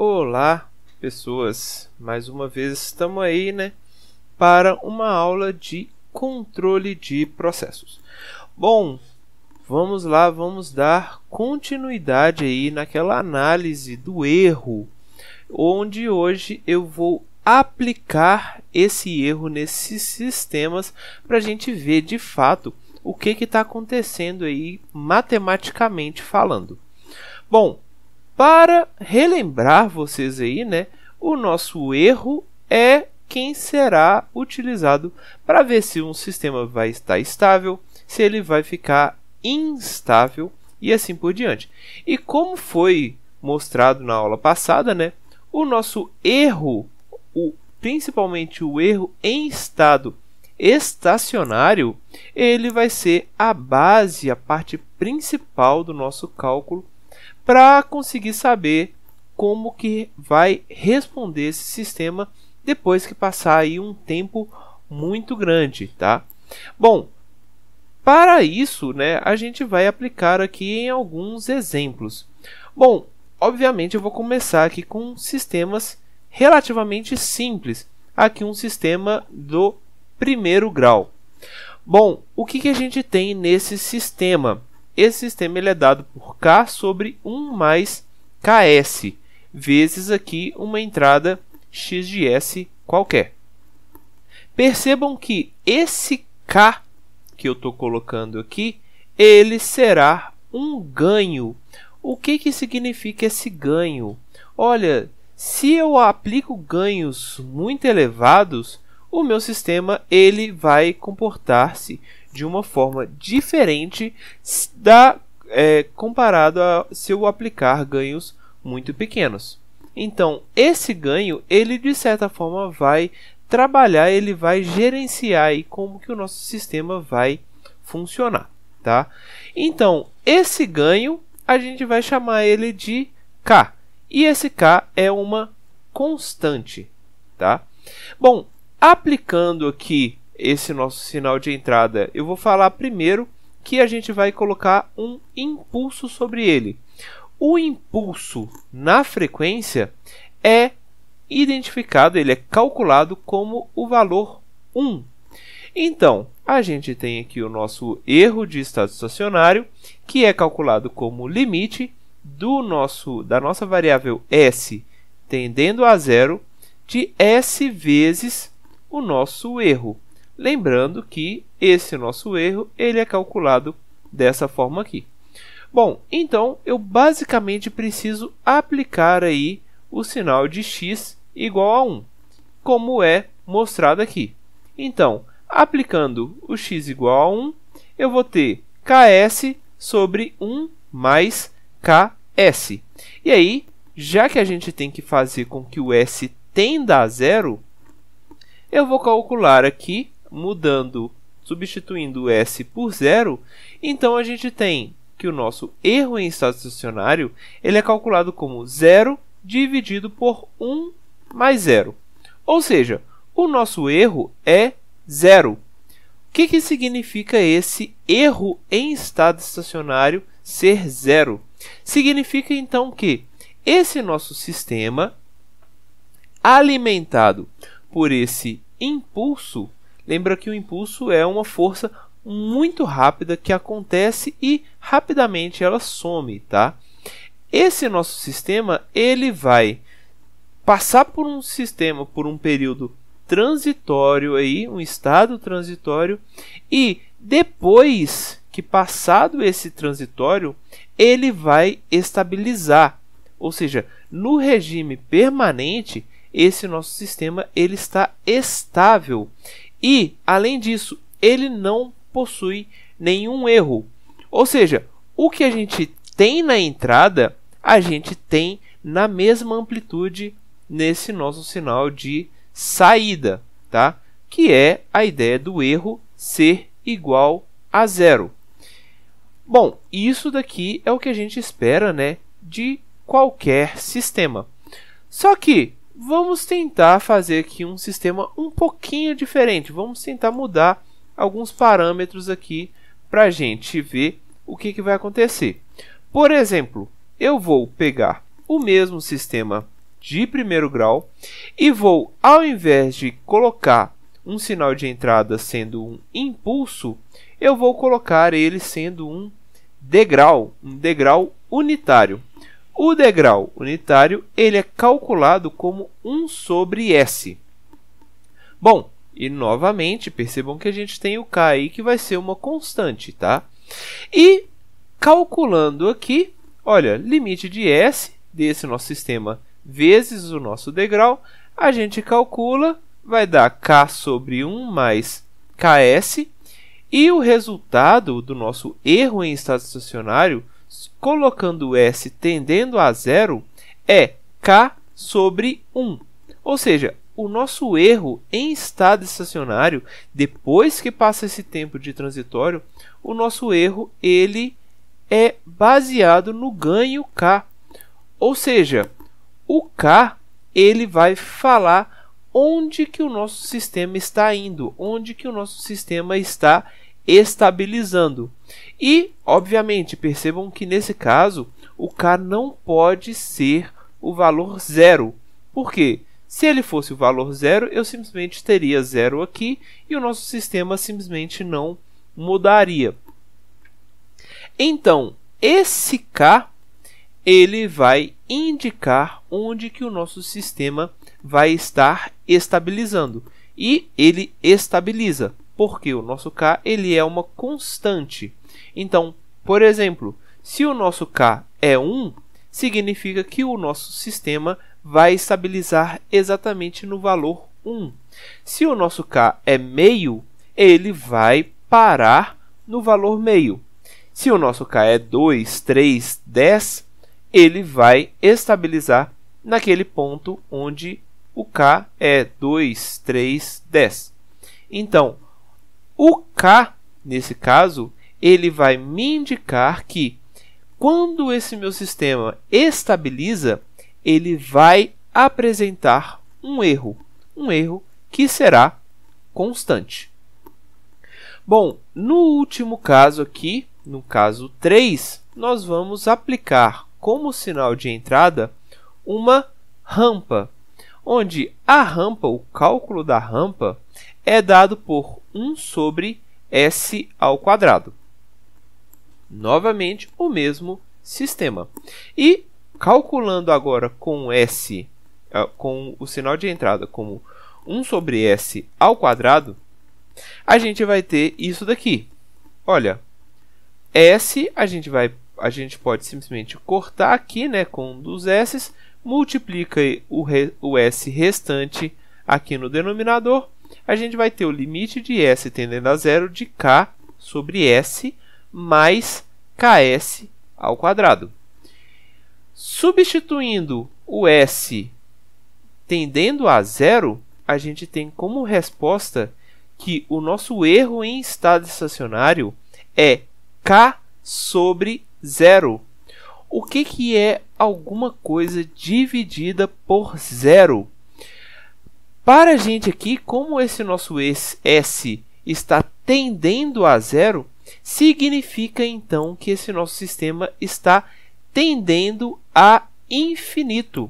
Olá, pessoas! Mais uma vez estamos aí, para uma aula de controle de processos. Bom, vamos lá, vamos dar continuidade aí naquela análise do erro, onde hoje eu vou aplicar esse erro nesses sistemas para a gente ver de fato o que está acontecendo aí matematicamente falando. Bom, para relembrar vocês aí, o nosso erro é quem será utilizado para ver se um sistema vai estar estável, se ele vai ficar instável e assim por diante. E como foi mostrado na aula passada, o nosso erro, principalmente o erro em estado estacionário, ele vai ser a base, a parte principal do nosso cálculo para conseguir saber como que vai responder esse sistema depois que passar aí um tempo muito grande, tá? Bom, para isso, a gente vai aplicar aqui em alguns exemplos. Bom, obviamente eu vou começar aqui com sistemas relativamente simples. Aqui um sistema do primeiro grau. Bom, o que a gente tem nesse sistema? Esse sistema ele é dado por K sobre 1 mais Ks, vezes aqui uma entrada x de S qualquer. Percebam que esse K que eu estou colocando aqui, ele será um ganho. O que significa esse ganho? Olha, se eu aplico ganhos muito elevados, o meu sistema ele vai comportar-se de uma forma diferente comparado a se eu aplicar ganhos muito pequenos. Então, esse ganho, ele de certa forma vai trabalhar, ele vai gerenciar aí como que o nosso sistema vai funcionar, tá? Então, esse ganho, a gente vai chamar ele de K. E esse K é uma constante, tá? Bom, aplicando aqui esse nosso sinal de entrada, eu vou falar primeiro que a gente vai colocar um impulso sobre ele. O impulso na frequência é identificado, ele é calculado como o valor 1. Então, a gente tem aqui o nosso erro de estado estacionário, que é calculado como limite da nossa variável S tendendo a zero de S vezes o nosso erro. Lembrando que esse nosso erro ele é calculado dessa forma aqui. Bom, então eu basicamente preciso aplicar aí o sinal de x igual a 1, como é mostrado aqui. Então, aplicando o x igual a 1, eu vou ter Ks sobre 1 mais Ks. E aí, já que a gente tem que fazer com que o S tenda a zero, eu vou calcular aqui, substituindo o S por zero, então a gente tem que o nosso erro em estado estacionário ele é calculado como 0 dividido por 1 mais 0. Ou seja, o nosso erro é 0. O que significa esse erro em estado estacionário ser 0? Significa então que esse nosso sistema, alimentado por esse impulso, lembra que o impulso é uma força muito rápida que acontece e rapidamente ela some, tá? Esse nosso sistema ele vai passar por um período transitório aí, um estado transitório, e depois que passado esse transitório, ele vai estabilizar. Ou seja, no regime permanente, esse nosso sistema ele está estável e, além disso, ele não possui nenhum erro. Ou seja, o que a gente tem na entrada, a gente tem na mesma amplitude nesse nosso sinal de saída, tá? Que é a ideia do erro ser igual a zero. Bom, isso daqui é o que a gente espera, de qualquer sistema. Só que vamos tentar fazer aqui um sistema um pouquinho diferente. Vamos tentar mudar alguns parâmetros aqui para a gente ver o que vai acontecer. Por exemplo, eu vou pegar o mesmo sistema de primeiro grau e vou, ao invés de colocar um sinal de entrada sendo um impulso, eu vou colocar ele sendo um degrau unitário. O degrau unitário ele é calculado como 1 sobre S. Bom, e novamente percebam que a gente tem o K aí que vai ser uma constante, tá? E calculando aqui, olha, limite de S desse nosso sistema vezes o nosso degrau, a gente calcula, vai dar K sobre 1 mais KS, e o resultado do nosso erro em estado estacionário, colocando S tendendo a zero, é K sobre 1. Ou seja, o nosso erro em estado estacionário, depois que passa esse tempo de transitório, o nosso erro ele é baseado no ganho K. Ou seja, o K ele vai falar onde que o nosso sistema está indo, onde que o nosso sistema está estabilizando. E, obviamente, percebam que nesse caso, o K não pode ser o valor zero. Por quê? Se ele fosse o valor zero, eu simplesmente teria zero aqui e o nosso sistema simplesmente não mudaria. Então, esse K ele vai indicar onde que o nosso sistema vai estar estabilizando. E ele estabiliza, porque o nosso K ele é uma constante. Então, por exemplo, se o nosso K é 1, significa que o nosso sistema vai estabilizar exatamente no valor 1. Se o nosso K é meio, ele vai parar no valor meio. Se o nosso K é 2, 3, 10, ele vai estabilizar naquele ponto onde o K é 2, 3, 10. Então, o K, nesse caso, ele vai me indicar que quando esse meu sistema estabiliza, ele vai apresentar um erro que será constante. Bom, no último caso aqui, no caso 3, nós vamos aplicar como sinal de entrada uma rampa, onde a rampa, o cálculo da rampa, é dado por 1 sobre S ao quadrado. Novamente, o mesmo sistema. E calculando agora com S, com o sinal de entrada como 1 sobre S ao quadrado, a gente vai ter isso daqui. Olha, S a gente pode simplesmente cortar aqui, né, com um dos S's, multiplica o S restante aqui no denominador, a gente vai ter o limite de S tendendo a zero de K sobre S mais KS ao quadrado. Substituindo o S tendendo a zero, a gente tem como resposta que o nosso erro em estado estacionário é K sobre zero. O que é alguma coisa dividida por zero? Para a gente aqui, como esse nosso S está tendendo a zero, significa então que esse nosso sistema está tendendo a infinito.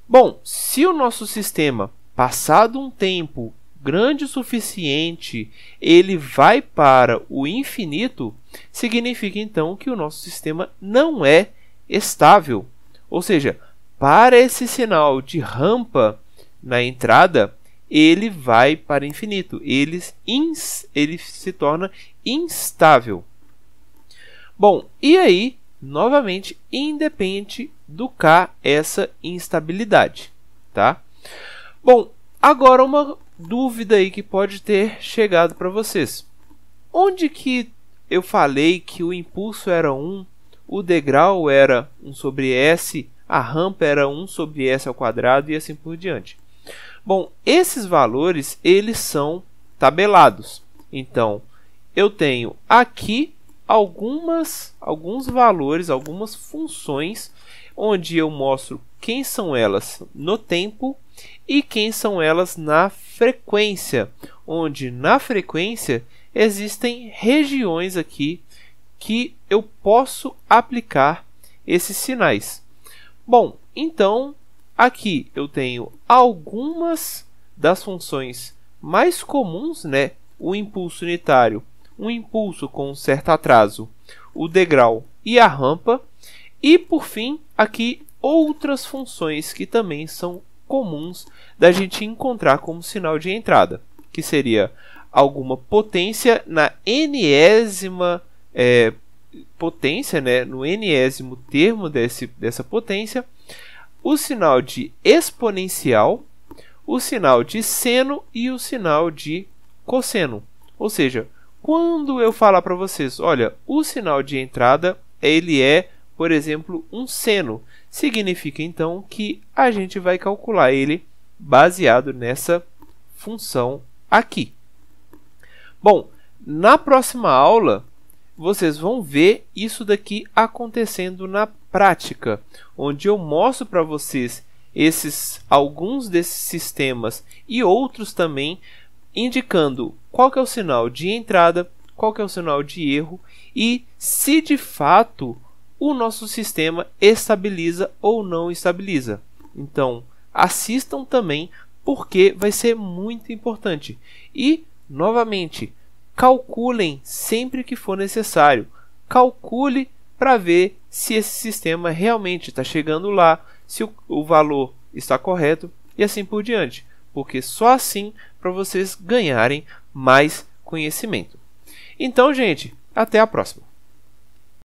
Bom, se o nosso sistema, passado um tempo grande o suficiente, ele vai para o infinito, significa então que o nosso sistema não é estável. Ou seja, para esse sinal de rampa na entrada, ele vai para infinito, ele se torna instável. Bom, e aí, novamente, independe do K essa instabilidade, tá? Bom, agora uma dúvida aí que pode ter chegado para vocês. Onde que eu falei que o impulso era 1, o degrau era 1 sobre S, a rampa era 1 sobre S ao quadrado e assim por diante? Bom, esses valores eles são tabelados. Então, eu tenho aqui alguns valores, algumas funções, onde eu mostro quem são elas no tempo e quem são elas na frequência, onde na frequência existem regiões aqui que eu posso aplicar esses sinais. Bom, então aqui eu tenho algumas das funções mais comuns, né? O impulso unitário, um impulso com um certo atraso, o degrau e a rampa. E, por fim, aqui outras funções que também são comuns da gente encontrar como sinal de entrada, que seria alguma potência na enésima potência, né? No enésimo termo dessa potência, o sinal de exponencial, o sinal de seno e o sinal de cosseno. Ou seja, quando eu falar para vocês, olha, o sinal de entrada ele é, por exemplo, um seno, significa então que a gente vai calcular ele baseado nessa função aqui. Bom, na próxima aula vocês vão ver isso daqui acontecendo na prática, onde eu mostro para vocês alguns desses sistemas e outros também, indicando qual que é o sinal de entrada, qual que é o sinal de erro e se de fato o nosso sistema estabiliza ou não estabiliza. Então, assistam também, porque vai ser muito importante. E, novamente, calculem sempre que for necessário. Calcule para ver se esse sistema realmente está chegando lá, se o valor está correto e assim por diante. Porque só assim para vocês ganharem mais conhecimento. Então, gente, até a próxima.